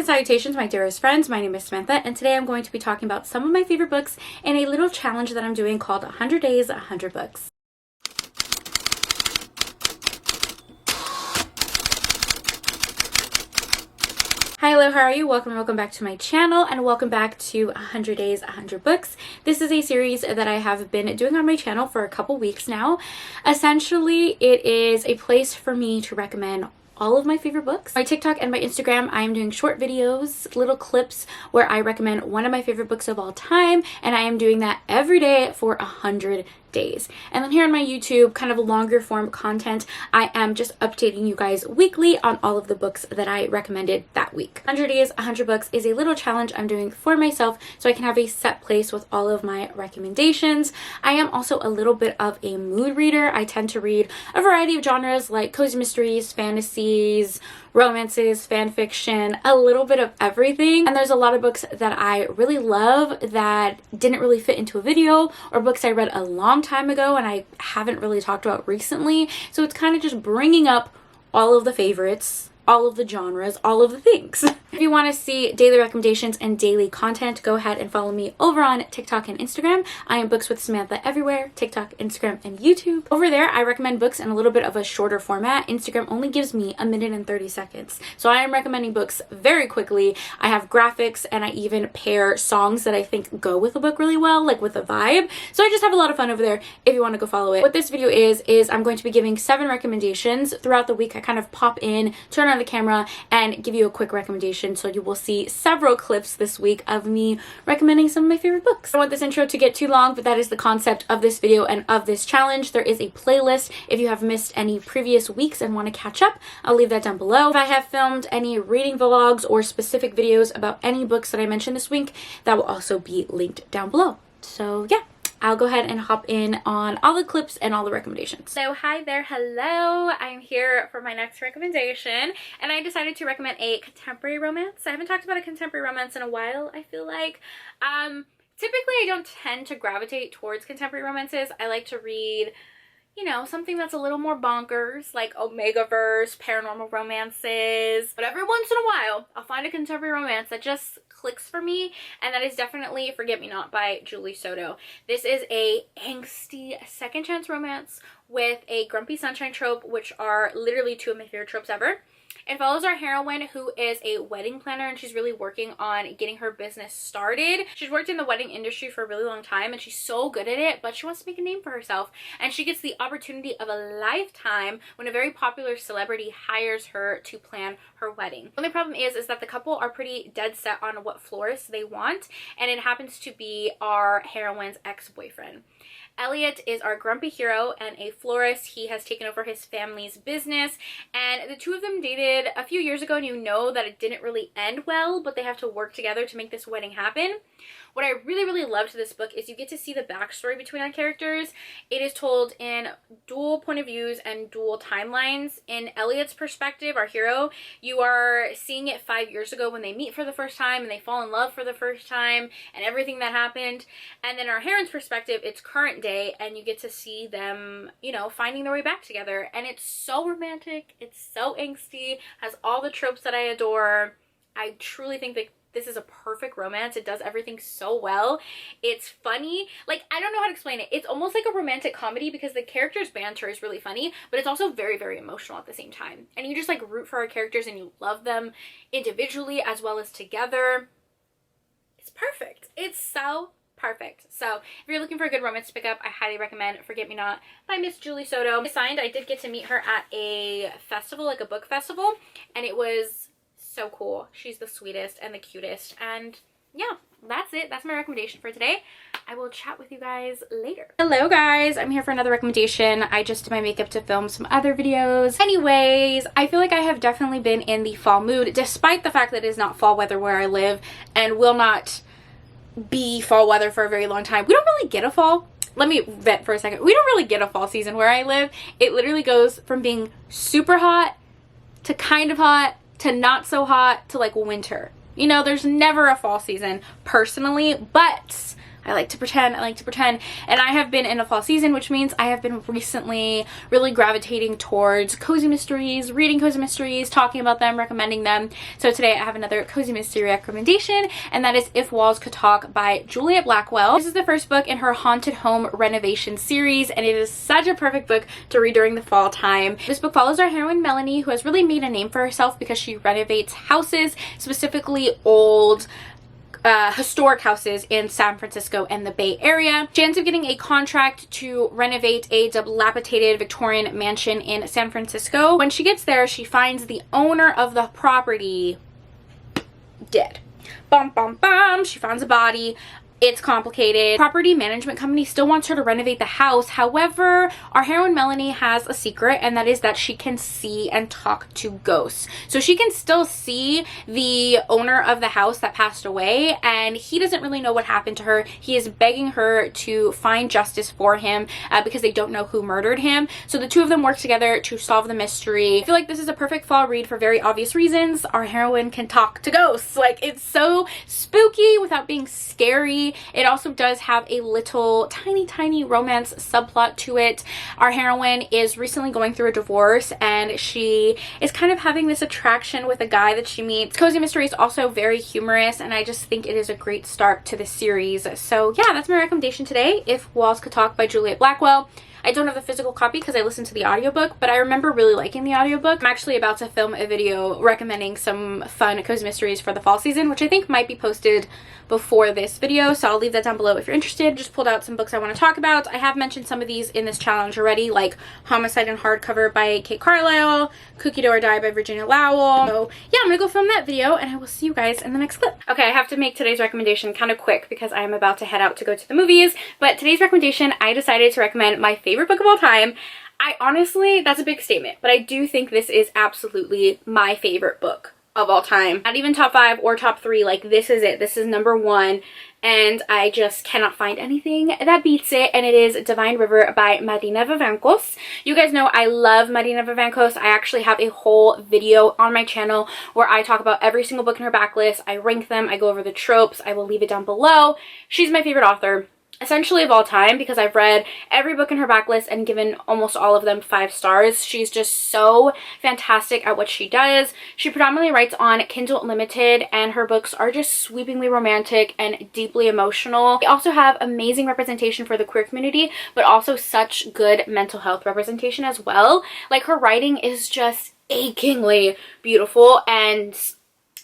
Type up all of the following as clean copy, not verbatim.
salutations, my dearest friends. My name is Samantha, and today I'm going to be talking about some of my favorite books in a little challenge that I'm doing called 100 Days, 100 Books. Hi, hello, how are you? Welcome back to my channel, and welcome back to 100 Days, 100 Books. This is a series that I have been doing on my channel for a couple weeks now. Essentially, it is a place for me to recommend all of my favorite books. My TikTok and my Instagram, I am doing short videos, little clips where I recommend one of my favorite books of all time, and I am doing that every day for 100 days. And then here on my YouTube, kind of longer form content, I am just updating you guys weekly on all of the books that I recommended that week. 100 Days, 100 Books is a little challenge I'm doing for myself so I can have a set place with all of my recommendations. I am also a little bit of a mood reader. I tend to read a variety of genres like cozy mysteries, fantasies, romances, fan fiction, a little bit of everything. And there's a lot of books that I really love that didn't really fit into a video, or books I read a long time ago and I haven't really talked about recently. So it's kind of just bringing up all of the favorites, all of the genres, all of the things. If you want to see daily recommendations and daily content, go ahead and follow me over on TikTok and Instagram. I am Books with Samantha everywhere, TikTok, Instagram, and YouTube. Over there, I recommend books in a little bit of a shorter format. Instagram only gives me 1 minute and 30 seconds. So I am recommending books very quickly. I have graphics and I even pair songs that I think go with a book really well, like with a vibe. So I just have a lot of fun over there if you want to go follow it. What this video is I'm going to be giving 7 recommendations throughout the week. I kind of pop in, turn on the camera, and give you a quick recommendation. So you will see several clips this week of me recommending some of my favorite books. I don't want this intro to get too long, but that is the concept of this video and of this challenge. There is a playlist if you have missed any previous weeks and want to catch up. I'll leave that down below. If I have filmed any reading vlogs or specific videos about any books that I mentioned this week, that will also be linked down below. So yeah, I'll go ahead and hop in on all the clips and all the recommendations. So hi there, hello. I'm here for my next recommendation, and I decided to recommend a contemporary romance. I haven't talked about a contemporary romance in a while, I feel like. Typically I don't tend to gravitate towards contemporary romances. I like to read, you know, something that's a little more bonkers, like Omegaverse, paranormal romances. But every once in a while, I'll find a contemporary romance that just clicks for me, and that is definitely Forget Me Not by Julie Soto. This is a angsty second chance romance with a grumpy sunshine trope, which are literally 2 of my favorite tropes ever. It follows our heroine, who is a wedding planner, and she's really working on getting her business started. She's worked in the wedding industry for a really long time, and she's so good at it, but she wants to make a name for herself. And she gets the opportunity of a lifetime when a very popular celebrity hires her to plan her wedding. The only problem is that the couple are pretty dead set on what florist they want, and it happens to be our heroine's ex-boyfriend. Elliot is our grumpy hero and a florist. He has taken over his family's business, and the 2 of them dated a few years ago, and you know that it didn't really end well, but they have to work together to make this wedding happen. What I really loved this book is you get to see the backstory between our characters. It is told in dual point of views and dual timelines. In Elliot's perspective, our hero, you are seeing it 5 years ago when they meet for the first time and they fall in love for the first time and everything that happened. And then our heroine's perspective, it's current day, and you get to see them, you know, finding their way back together. And it's so romantic, it's so angsty, has all the tropes that I adore. I truly think that this is a perfect romance. It does everything so well. It's funny. Like, I don't know how to explain it. It's almost like a romantic comedy because the characters' banter is really funny, but it's also very emotional at the same time. And you just like root for our characters and you love them individually as well as together. It's perfect. It's so perfect. So if you're looking for a good romance to pick up, I highly recommend Forget Me Not by Miss Julie Soto. I did get to meet her at a festival, like a book festival, and it was so cool. She's the sweetest and the cutest, and yeah, that's it. That's my recommendation for today. I will chat with you guys later. Hello guys, I'm here for another recommendation. I just did my makeup to film some other videos. Anyways, I feel like I have definitely been in the fall mood, despite the fact that it is not fall weather where I live and will not be fall weather for a very long time. We don't really get a fall. Let me vent for a second. We don't really get a fall season where I live. It literally goes from being super hot to kind of hot to not so hot to like winter. You know, there's never a fall season personally, but I like to pretend. And I have been in a fall season, which means I have been recently really gravitating towards cozy mysteries, reading cozy mysteries, talking about them, recommending them. So today I have another cozy mystery recommendation, and that is If Walls Could Talk by Juliet Blackwell. This is the first book in her haunted home renovation series, and it is such a perfect book to read during the fall time. This book follows our heroine Melanie, who has really made a name for herself because she renovates houses, specifically old historic houses in San Francisco and the Bay Area. She ends up getting a contract to renovate a dilapidated Victorian mansion in San Francisco. When she gets there, she finds the owner of the property dead. Bum, bum, bum. She finds a body. It's complicated. Property management company still wants her to renovate the house. However, our heroine Melanie has a secret, and that is that she can see and talk to ghosts. So she can still see the owner of the house that passed away, and he doesn't really know what happened to her. He is begging her to find justice for him because they don't know who murdered him. So the two of them work together to solve the mystery. I feel like this is a perfect fall read for very obvious reasons. Our heroine can talk to ghosts. Like, it's so spooky without being scary. It also does have a little tiny romance subplot to it. Our heroine is recently going through a divorce, and she is kind of having this attraction with a guy that she meets. Cozy mystery is also very humorous, and I just think it is a great start to the series. So yeah, that's my recommendation today, If Walls Could Talk by Juliet Blackwell. I don't have the physical copy because I listened to the audiobook, but I remember really liking the audiobook. I'm actually about to film a video recommending some fun cozy mysteries for the fall season, which I think might be posted before this video, so I'll leave that down below if you're interested. Just pulled out some books I want to talk about. I have mentioned some of these in this challenge already, like Homicide in Hardcover by Kate Carlisle, Cookie Do or Die by Virginia Lowell. So yeah, I'm gonna go film that video, and I will see you guys in the next clip. Okay, I have to make today's recommendation kind of quick because I am about to head out to go to the movies, but today's recommendation, I decided to recommend my favorite book of all time. I honestly, that's a big statement, but I do think this is absolutely my favorite book of all time. Not even top 5 or top 3, like this is it. This is number 1, and I just cannot find anything that beats it, and it is Divine River by Marina Vivancos. You guys know I love Marina Vivancos. I actually have a whole video on my channel where I talk about every single book in her backlist. I rank them, I go over the tropes. I will leave it down below. She's my favorite author, essentially of all time, because I've read every book in her backlist and given almost all of them 5 stars. She's just so fantastic at what she does. She predominantly writes on Kindle Unlimited, and her books are just sweepingly romantic and deeply emotional. They also have amazing representation for the queer community, but also such good mental health representation as well. Like, her writing is just achingly beautiful, and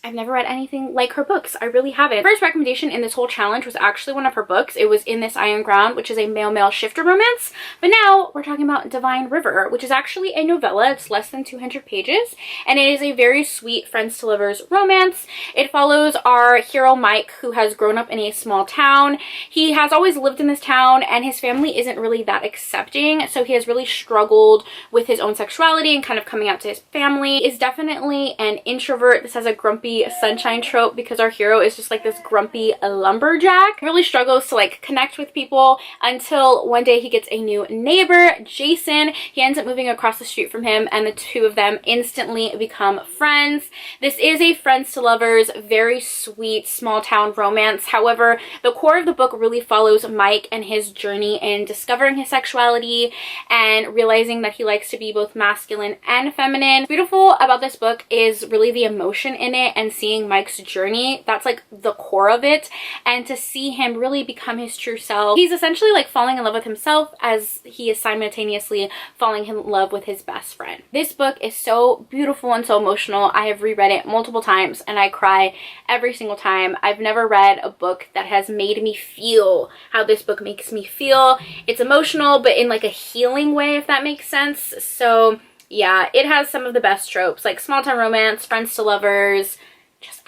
I've never read anything like her books. I really haven't. First recommendation in this whole challenge was actually one of her books. It was In This Iron Ground, which is a male-male shifter romance. But now we're talking about Divine River, which is actually a novella. It's less than 200 pages, and it is a very sweet friends to lovers romance. It follows our hero Mike, who has grown up in a small town. He has always lived in this town, and his family isn't really that accepting, so he has really struggled with his own sexuality and kind of coming out to his family. He is definitely an introvert. This has a grumpy sunshine trope because our hero is just like this grumpy lumberjack. Really struggles to like connect with people until one day he gets a new neighbor, Jason. He ends up moving across the street from him, and the two of them instantly become friends. This is a friends to lovers, very sweet small town romance. However, the core of the book really follows Mike and his journey in discovering his sexuality and realizing that he likes to be both masculine and feminine. What's beautiful about this book is really the emotion in it, and seeing Mike's journey. That's like the core of it, and to see him really become his true self. He's essentially like falling in love with himself as he is simultaneously falling in love with his best friend. This book is so beautiful and so emotional. I have reread it multiple times and I cry every single time. I've never read a book that has made me feel how this book makes me feel. It's emotional, but in like a healing way, if that makes sense. So yeah, it has some of the best tropes, like small town romance, friends to lovers, just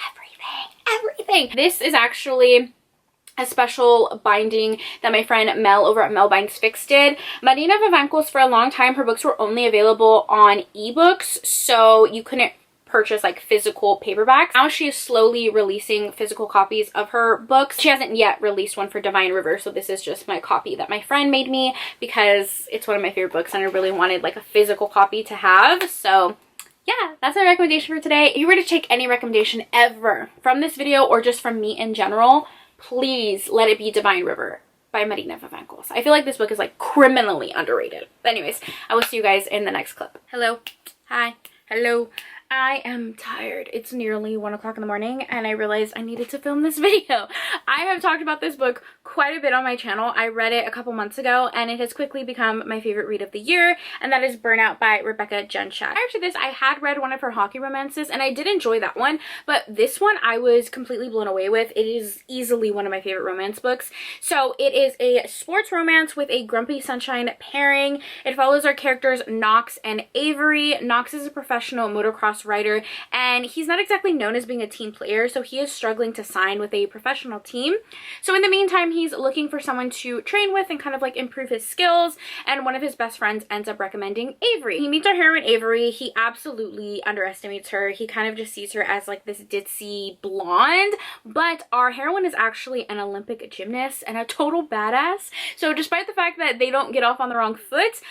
everything. This is actually a special binding that my friend Mel over at Mel Binds Fix did. Marina Vivancos, for a long time, her books were only available on ebooks, so you couldn't purchase like physical paperbacks. Now she is slowly releasing physical copies of her books. She hasn't yet released one for Divine River, so this is just my copy that my friend made me because it's one of my favorite books and I really wanted like a physical copy to have. So yeah, that's my recommendation for today. If you were to take any recommendation ever from this video or just from me in general, please let it be Divine River by Marina Vivancos. I feel like this book is like criminally underrated. But anyways, I will see you guys in the next clip. Hello. Hi. Hello. I am tired. It's nearly 1 o'clock in the morning and I realized I needed to film this video. I have talked about this book quite a bit on my channel. I read it a couple months ago and it has quickly become my favorite read of the year, and that is Burnout by Rebecca Genchak. Prior to this, I had read one of her hockey romances and I did enjoy that one, but this one I was completely blown away with. It is easily one of my favorite romance books. So it is a sports romance with a grumpy sunshine pairing. It follows our characters Knox and Avery. Knox is a professional motocross writer and he's not exactly known as being a team player, so he is struggling to sign with a professional team. So in the meantime, he's looking for someone to train with and kind of like improve his skills, and one of his best friends ends up recommending Avery. He meets our heroine Avery. He absolutely underestimates her. He kind of just sees her as like this ditzy blonde, but our heroine is actually an Olympic gymnast and a total badass. So despite the fact that they don't get off on the wrong foot,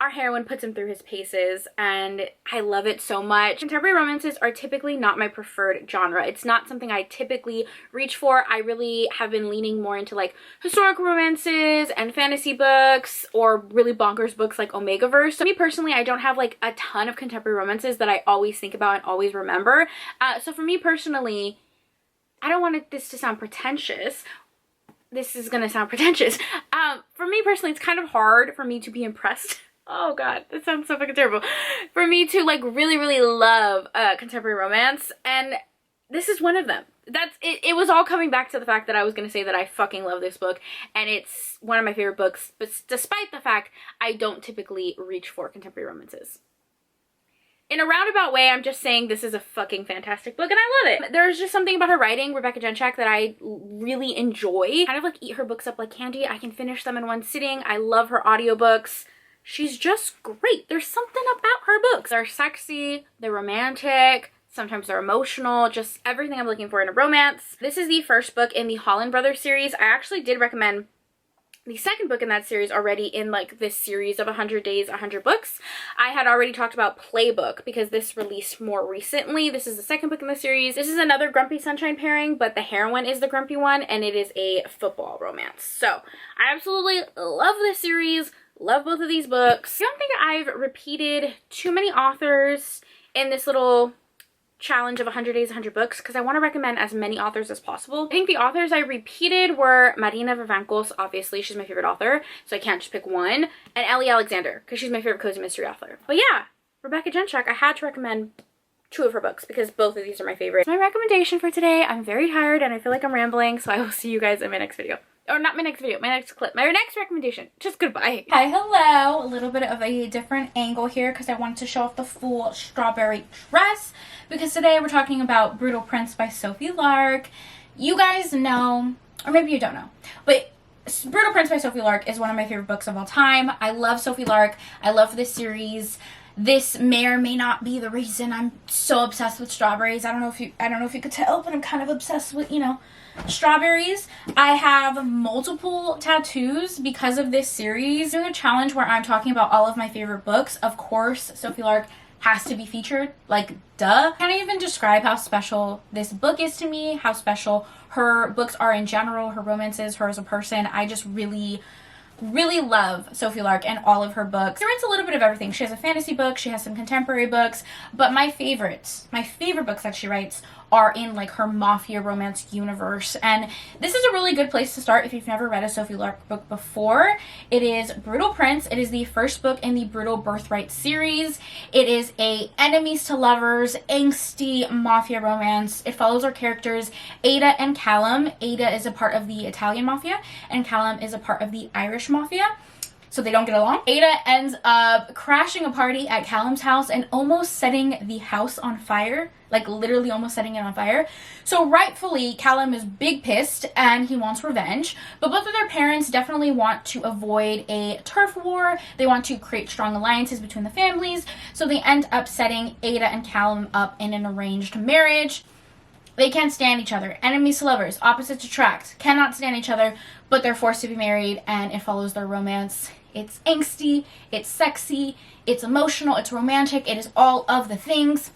our heroine puts him through his paces and I love it so much. Contemporary romances are typically not my preferred genre. It's not something I typically reach for. I really have been leaning more into like historical romances and fantasy books, or really bonkers books like Omegaverse. So me personally, I don't have like a ton of contemporary romances that I always think about and always remember. So for me personally, I don't want this to sound pretentious. This is gonna sound pretentious. For me personally, it's kind of hard for me to be impressed. Oh god, that sounds so fucking terrible. For me to like really love contemporary romance, and this is one of them. That's it. It was all coming back to the fact that I was going to say that I fucking love this book and it's one of my favorite books, but despite the fact I don't typically reach for contemporary romances. In a roundabout way, I'm just saying this is a fucking fantastic book and I love it. There's just something about her writing, Rebecca Genchak, that I really enjoy. Kind of like eat her books up like candy. I can finish them in one sitting. I love her audiobooks. She's just great. There's something about her books. They're sexy, they're romantic, sometimes they're emotional, just everything I'm looking for in a romance. This is the first book in the Holland Brothers series. I actually did recommend the second book in that series already in like this series of 100 Days, 100 Books. I had already talked about Playbook because this released more recently. This is the second book in the series. This is another grumpy sunshine pairing, but the heroine is the grumpy one and it is a football romance. So I absolutely love this series. Love both of these books. I don't think I've repeated too many authors in this little challenge of 100 Days, 100 Books because I want to recommend as many authors as possible. I think the authors I repeated were Marina Vivancos, obviously she's my favorite author, so I can't just pick one, and Ellie Alexander because she's my favorite cozy mystery author. But yeah, Rebecca Genchak, I had to recommend 2 of her books because both of these are my favorite. My recommendation for today, I'm very tired and I feel like I'm rambling, so I will see you guys in my next video. Or not my next video, my next clip, my next recommendation. Just goodbye. Hi, hello. A little bit of a different angle here because I wanted to show off the full strawberry dress because today we're talking about Brutal Prince by Sophie Lark. You guys know, or maybe you don't know, but Brutal Prince by Sophie Lark is one of my favorite books of all time. I love Sophie Lark. I love this series. This may or may not be the reason I'm so obsessed with strawberries. I don't know if you could tell, but I'm kind of obsessed with, you know, strawberries. I have multiple tattoos because of this series. Doing a challenge where I'm talking about all of my favorite books. Of course, Sophie Lark has to be featured, like duh. Can't even describe how special this book is to me, how special her books are in general, her romances, her as a person. I just really love Sophie Lark and all of her books. She writes a little bit of everything. She has a fantasy book, she has some contemporary books, but my favorite books that she writes are in like her mafia romance universe, and this is a really good place to start if you've never read a Sophie Lark book before. It is Brutal Prince. It is the first book in the Brutal Birthright series. It is a enemies to lovers, angsty mafia romance. It follows our characters Ada and Callum. Ada is a part of the Italian mafia and Callum is a part of the Irish mafia, so they don't get along. Ada ends up crashing a party at Callum's house and almost setting the house on fire, like literally almost setting it on fire. So rightfully, Callum is big pissed and he wants revenge, but both of their parents definitely want to avoid a turf war. They want to create strong alliances between the families, so they end up setting Ada and Callum up in an arranged marriage. They can't stand each other. Enemies to lovers, opposites attract, cannot stand each other, but they're forced to be married, and it follows their romance. It's angsty, it's sexy, it's emotional, it's romantic, it is all of the things.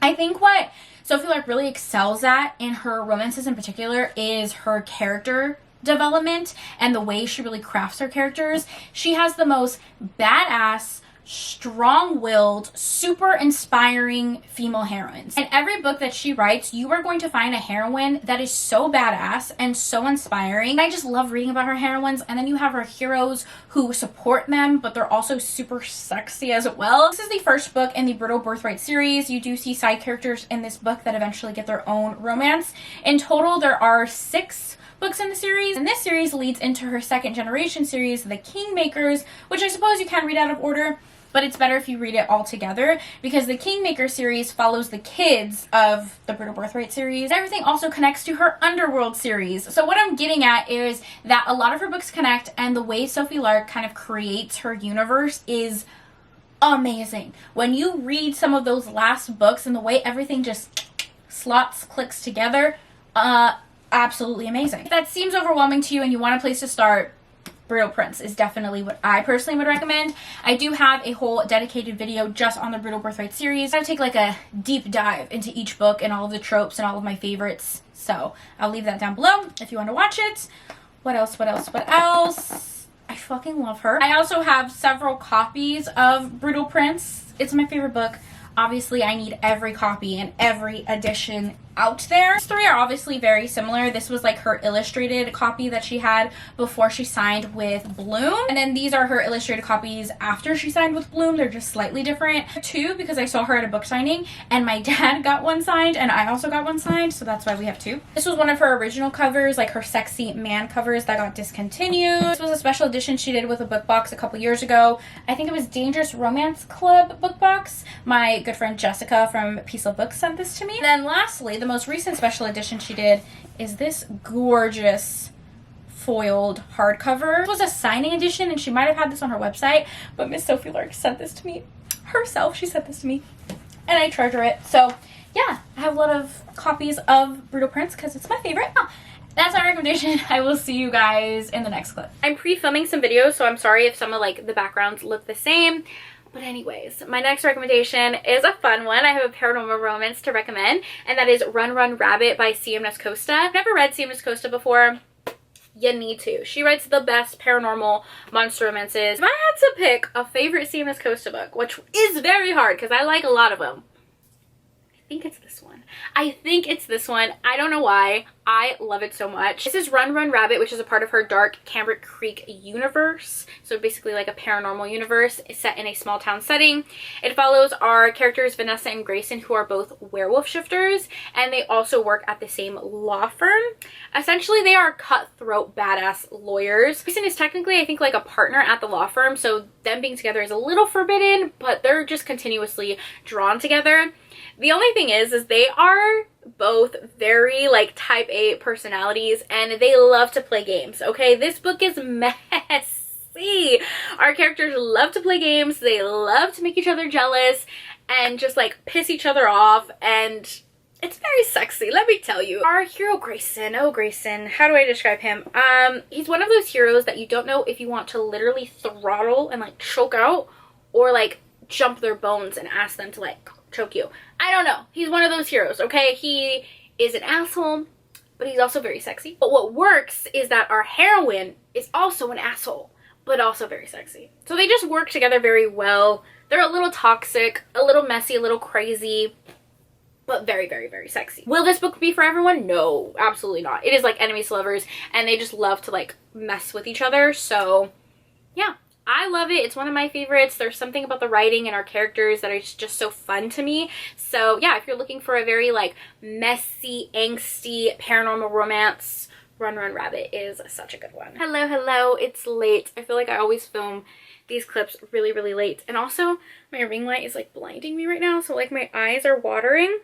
I think what Sophie Lark really excels at in her romances in particular is her character development and the way she really crafts her characters. She has the most badass, strong-willed, super inspiring female heroines. In every book that she writes, you are going to find a heroine that is so badass and so inspiring. I just love reading about her heroines. And then you have her heroes who support them, but they're also super sexy as well. This is the first book in the Brutal Birthright series. You do see side characters in this book that eventually get their own romance. In total, there are 6 books in the series, and this series leads into her second generation series, The Kingmakers, which I suppose you can read out of order, but it's better if you read it all together, because the Kingmaker series follows the kids of the Brutal Birthright series. Everything also connects to her Underworld series. So what I'm getting at is that a lot of her books connect, and the way Sophie Lark kind of creates her universe is amazing. When you read some of those last books and the way everything just clicks together, absolutely amazing. If that seems overwhelming to you and you want a place to start, Brutal Prince is definitely what I personally would recommend. I do have a whole dedicated video just on the Brutal Birthright series. I take like a deep dive into each book and all of the tropes and all of my favorites. So I'll leave that down below if you want to watch it. What else? I fucking love her. I also have several copies of Brutal Prince. It's my favorite book. Obviously, I need every copy and every edition out there. These 3 are obviously very similar. This was like her illustrated copy that she had before she signed with Bloom. And then these are her illustrated copies after she signed with Bloom. They're just slightly different. 2 because I saw her at a book signing and my dad got one signed and I also got one signed. So that's why we have 2. This was one of her original covers, like her sexy man covers that got discontinued. This was a special edition she did with a book box a couple years ago. I think it was Dangerous Romance Club book box. My good friend Jessica from Peace of Books sent this to me. And then lastly, the most recent special edition she did is this gorgeous foiled hardcover. This was a signing edition and she might have had this on her website, but Miss Sophie Lark sent this to me herself. She sent this to me and I treasure it. So yeah, I have a lot of copies of Brutal Prince because it's my favorite. That's my recommendation. I will see you guys in the next clip. I'm pre-filming some videos, so I'm sorry if some of like the backgrounds look the same. But anyways, my next recommendation is a fun one. I have a paranormal romance to recommend, and that is Run Run Rabbit by C.M. Costa. I've never read C.M. Costa before. You need to. She writes the best paranormal monster romances. If I had to pick a favorite C.M. Costa book, which is very hard because I like a lot of them, I think it's this one. I don't know why. I love it so much. This is Run Run Rabbit, which is a part of her Dark Cambric Creek universe. So basically like a paranormal universe. It's set in a small town setting. It follows our characters Vanessa and Grayson, who are both werewolf shifters, and they also work at the same law firm. Essentially, they are cutthroat badass lawyers. Grayson is technically, I think, like a partner at the law firm, so them being together is a little forbidden, but they're just continuously drawn together. The only thing is they are both very like type A personalities and they love to play games, okay? This book is messy. Our characters love to play games. They love to make each other jealous and just like piss each other off, and it's very sexy, let me tell you. Our hero Grayson, oh Grayson, how do I describe him? He's one of those heroes that you don't know if you want to literally throttle and like choke out or like jump their bones and ask them to like choke you. I don't know. He's one of those heroes, okay? He is an asshole, but he's also very sexy. But what works is that our heroine is also an asshole, but also very sexy. So they just work together very well. They're a little toxic, a little messy, a little crazy, but very, very, very sexy. Will this book be for everyone? No, absolutely not. It is like enemies to lovers, and they just love to like mess with each other. So yeah, I love it. It's one of my favorites. There's something about the writing and our characters that is just so fun to me. So yeah, if you're looking for a very like messy, angsty paranormal romance, Run Run Rabbit is such a good one. Hello, it's late. I feel like I always film these clips really, really late. And also my ring light is like blinding me right now. So like my eyes are watering.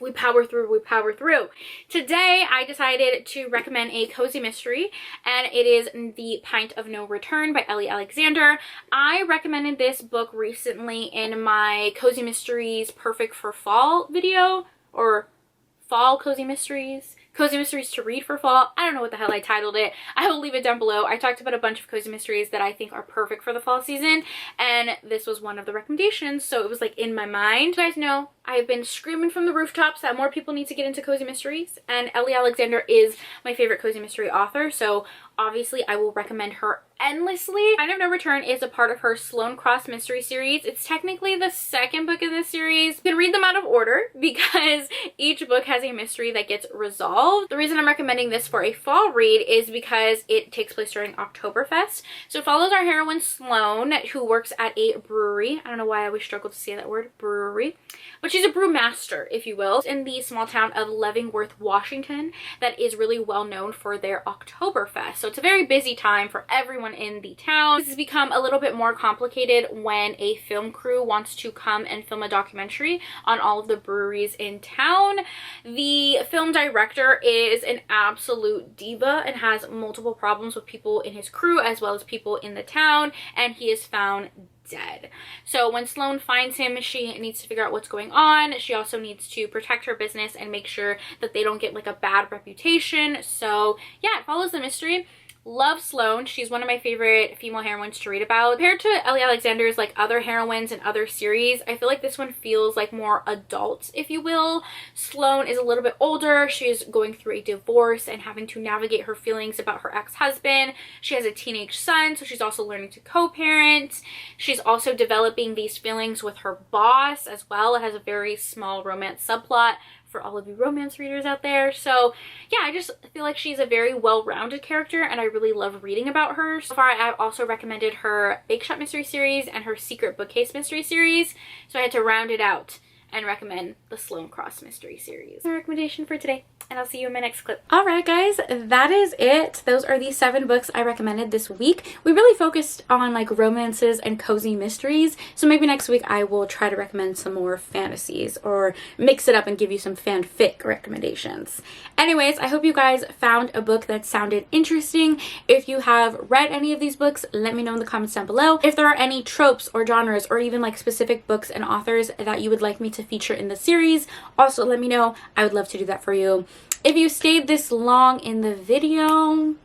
We power through. Today I decided to recommend a cozy mystery, and it is The Pint of No Return by Ellie Alexander. I recommended this book recently in my Cozy Mysteries Perfect for Fall video, or Fall Cozy Mysteries cozy mysteries to read for fall. I don't know what the hell I titled it. I will leave it down below. I talked about a bunch of cozy mysteries that I think are perfect for the fall season, and this was one of the recommendations, so it was like in my mind. You guys know I've been screaming from the rooftops that more people need to get into cozy mysteries, and Ellie Alexander is my favorite cozy mystery author, so obviously I will recommend her endlessly. Pint of No Return is a part of her Sloane Cross mystery series. It's technically the second book in this series. You can read them out of order because each book has a mystery that gets resolved. The reason I'm recommending this for a fall read is because it takes place during Oktoberfest. So it follows our heroine Sloane, who works at a brewery. I don't know why I always struggle to say that word, brewery. But she's a brewmaster, if you will, in the small town of Leavenworth, Washington, that is really well known for their Oktoberfest. So it's a very busy time for everyone in the town. This has become a little bit more complicated when a film crew wants to come and film a documentary on all of the breweries in town. The film director is an absolute diva and has multiple problems with people in his crew as well as people in the town, and he is found dead. So when Sloane finds him, she needs to figure out what's going on. She also needs to protect her business and make sure that they don't get like a bad reputation. So yeah, it follows the mystery. Love Sloane. She's one of my favorite female heroines to read about. Compared to Ellie Alexander's like other heroines in other series, I feel like this one feels like more adult, if you will. Sloane is a little bit older. She's going through a divorce and having to navigate her feelings about her ex-husband. She has a teenage son, so she's also learning to co-parent. She's also developing these feelings with her boss as well. It has a very small romance subplot for all of you romance readers out there. So yeah, I just feel like she's a very well-rounded character and I really love reading about her. So far I've also recommended her Bake Shop mystery series and her Secret Bookcase mystery series, so I had to round it out and recommend the Sloane Cross mystery series. My recommendation for today, and I'll see you in my next clip. Alright guys, that is it. Those are the 7 books I recommended this week. We really focused on like romances and cozy mysteries, so maybe next week I will try to recommend some more fantasies or mix it up and give you some fanfic recommendations. Anyways, I hope you guys found a book that sounded interesting. If you have read any of these books, let me know in the comments down below. If there are any tropes or genres or even like specific books and authors that you would like me to feature in the series, also let me know. I would love to do that for you. If you stayed this long in the video,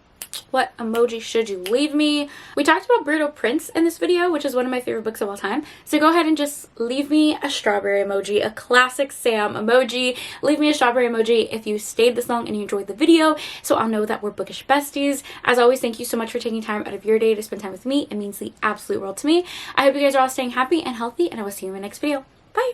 what emoji should you leave me? We talked about Brutal Prince in this video, which is one of my favorite books of all time. So go ahead and just leave me a strawberry emoji, a classic Sam emoji. Leave me a strawberry emoji if you stayed this long and you enjoyed the video, so I'll know that we're bookish besties. As always, thank you so much for taking time out of your day to spend time with me. It means the absolute world to me. I hope you guys are all staying happy and healthy, and I will see you in my next video. Bye!